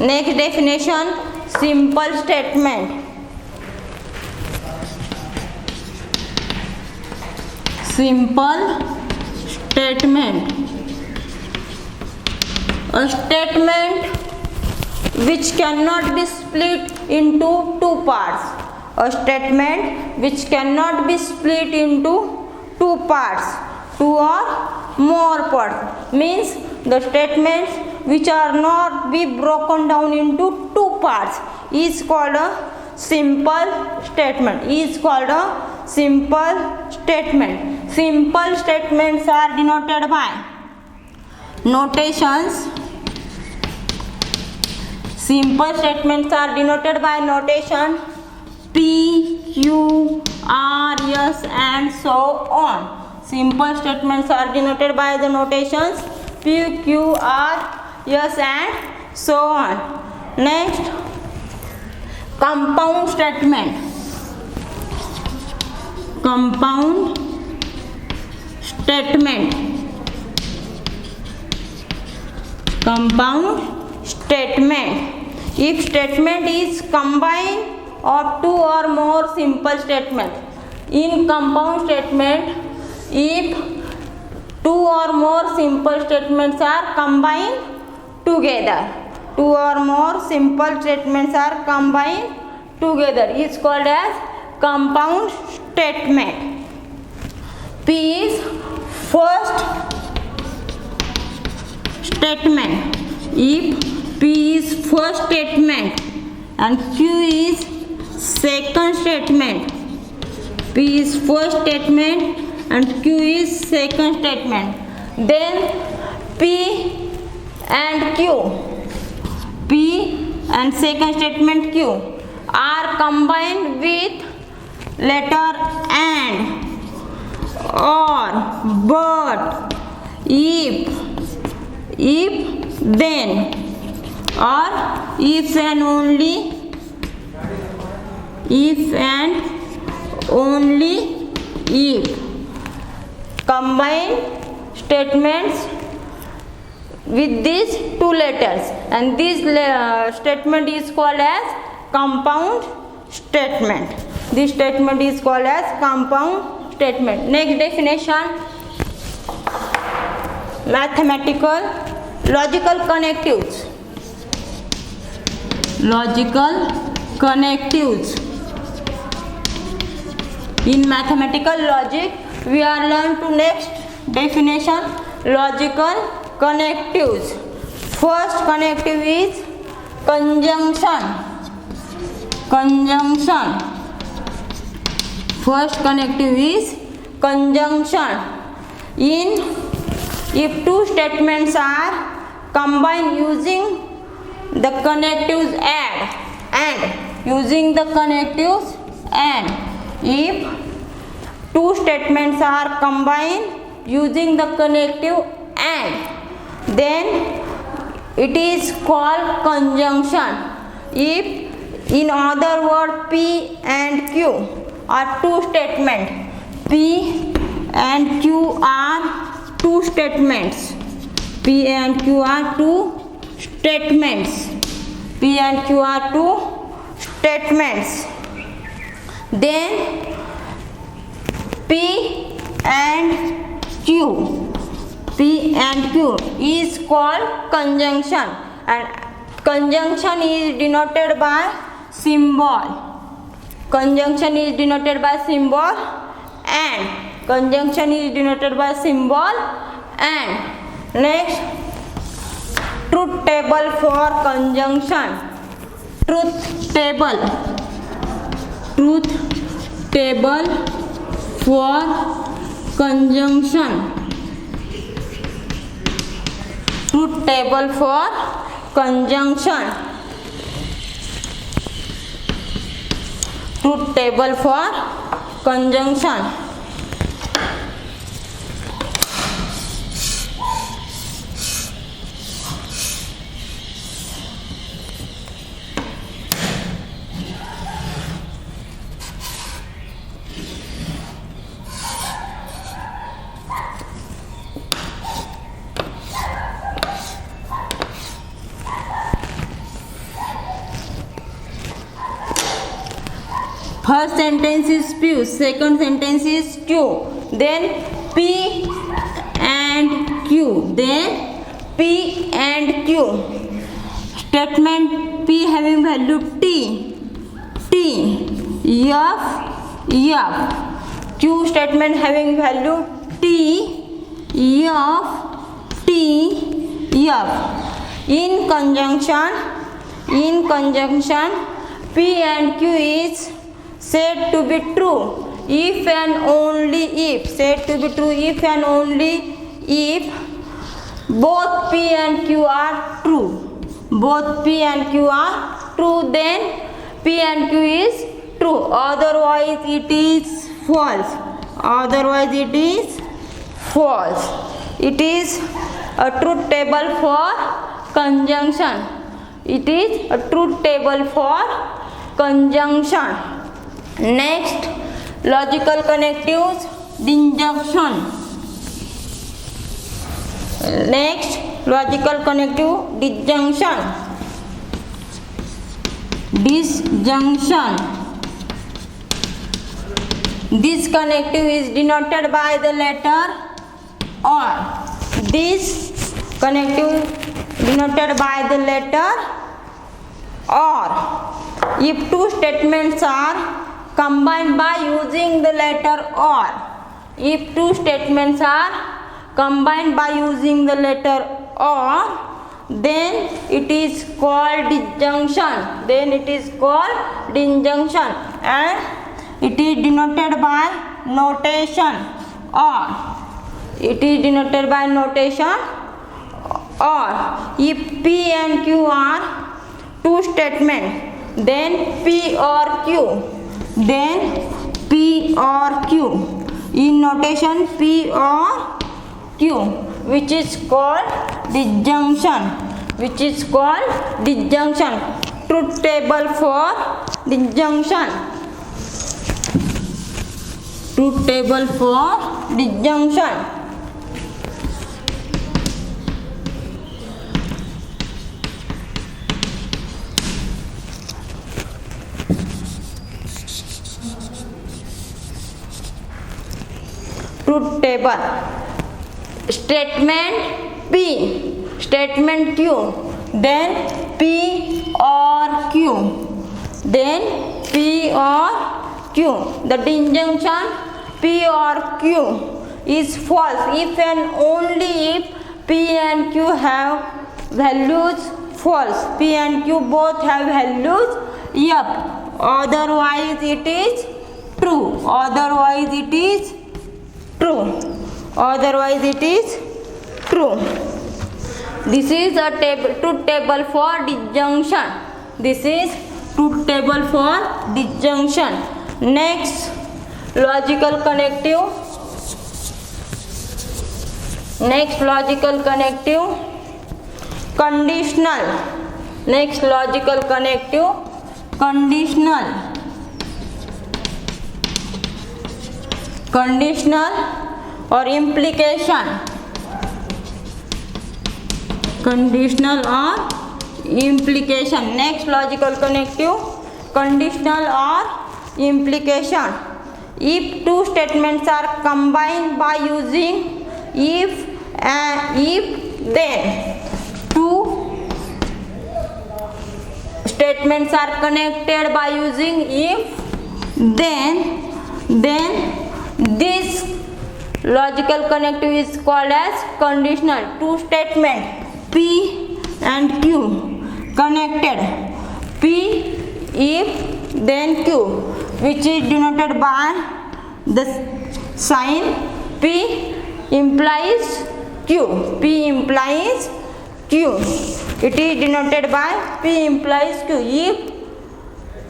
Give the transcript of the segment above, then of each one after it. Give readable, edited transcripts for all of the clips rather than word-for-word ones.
Next definition, simple statement. Simple statement. A statement which cannot be split into two parts. A statement which cannot be split into two parts, two or more parts, means the statements which are not be broken down into two parts is called a simple statement. Is called a simple statement. Simple statements are denoted by notations. Simple statements are denoted by notation P, Q, R, S and so on. Simple statements are denoted by the notations P, Q, R, S and so on. Next, compound statement. Compound statement. Compound statement. If statement is combined of two or more simple statements. In compound statement, if two or more simple statements are combined together, two or more simple statements are combined together, is called as compound statement. P is first statement. If P is first statement and Q is second statement. P is first statement and Q is second statement. Then P and Q, P and second statement Q are combined with letter and, or, but, if, then, or if and only, if and only if. Combine statements with these two letters, and this statement is called as compound statement. This statement is called as compound statement. Next definition, mathematical logical connectives. Logical connectives. In mathematical logic, we are learned to next definition, logical connectives. First connective is conjunction. Conjunction. First connective is conjunction. If two statements are combined using the connectives and using the connectives and, if two statements are combined using the connective and, then it is called conjunction. If in other word P and Q are two statements, P and Q are two statements, P and Q are two statements, P and Q are two statements, then P and Q is called conjunction, and conjunction is denoted by symbol. Conjunction is denoted by symbol and. Conjunction is denoted by symbol and. Next, truth table for conjunction. Truth table. Truth table for conjunction. Truth table for conjunction. Truth table for conjunction. First sentence is P, second sentence is Q, then P and Q, then P and Q. Statement P having value T, F, F. Q statement having value T, F, T, F. In conjunction, P and Q is said to be true if and only if, said to be true if and only if both P and Q are true. Both P and Q are true, then P and Q is true. Otherwise it is false. Otherwise it is false. It is a truth table for conjunction. It is a truth table for conjunction. Next, logical connectives, disjunction. Next, logical connective, disjunction. Disjunction. This connective is denoted by the letter or. This connective denoted by the letter or. If two statements are combined by using the letter or. If two statements are combined by using the letter or, then it is called disjunction. Then it is called disjunction, and it is denoted by notation or. It is denoted by notation or. If P and Q are two statements, then P or Q, then P or Q. In notation P or Q, which is called disjunction. Which is called disjunction. Truth table for disjunction. Truth table for disjunction. Truth table. Statement P, statement Q, then P or Q, then P or Q. The disjunction P or Q is false if and only if P and Q have values false. P and Q both have values F. Otherwise it is true. Otherwise it is true. Otherwise it is true. This is a truth table for disjunction. This is truth table for disjunction. Next, logical connective. Next, logical connective, conditional. Next, logical connective, conditional. Conditional or implication. Conditional or implication. Next, logical connective, conditional or implication. If two statements are combined by using if and if, then. Two statements are connected by using if, then this logical connective is called as conditional. Two statements P and Q connected. P if then Q, which is denoted by the sign P implies Q. P implies Q. It is denoted by P implies Q. If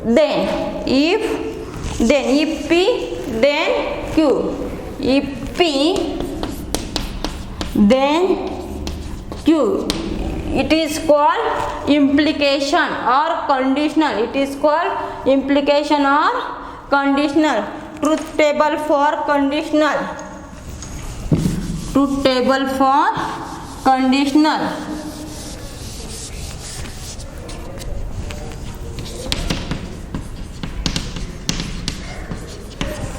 then if P then Q. If P then Q. It is called implication or conditional. It is called implication or conditional. Truth table for conditional. Truth table for conditional.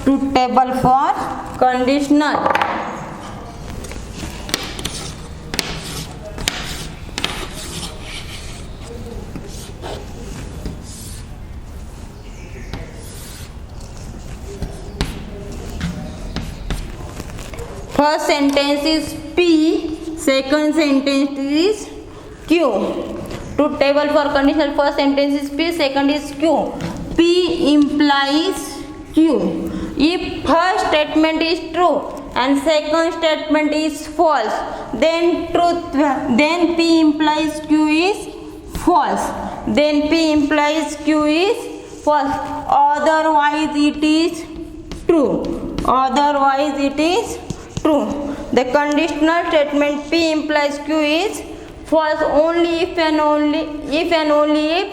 Truth table for conditional. First sentence is P, second sentence is Q. Truth table for conditional, first sentence is P, second is Q. P implies Q. If first statement is true and second statement is false, then P implies Q is false. Then P implies Q is false. Otherwise it is true. Otherwise it is true. The conditional statement P implies Q is false only if and only if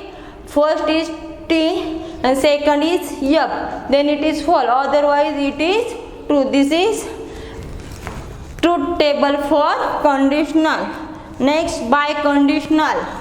first is T and second is F, then it is false. Otherwise it is true. This is truth table for conditional. Next, biconditional.